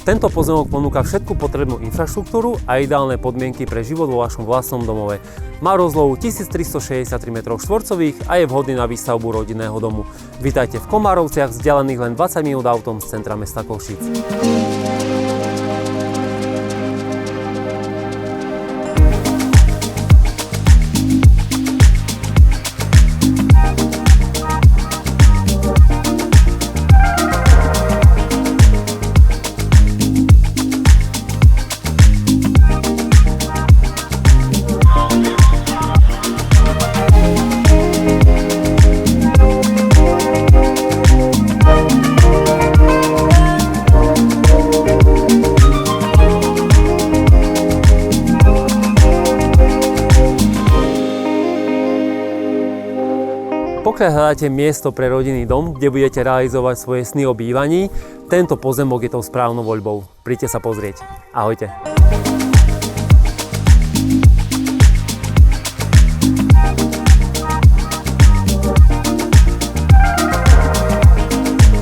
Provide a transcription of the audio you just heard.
Tento pozemok ponúka všetku potrebnú infraštruktúru a ideálne podmienky pre život vo vašom vlastnom domove. Má rozlohu 1363 m2 a je vhodný na výstavbu rodinného domu. Vítajte v Komárovciach, vzdialených len 20 minút autom z centra mesta Košíc. Pokiaľ hľadáte miesto pre rodinný dom, kde budete realizovať svoje sny o bývaní, tento pozemok je tou správnou voľbou. Príďte sa pozrieť. Ahojte.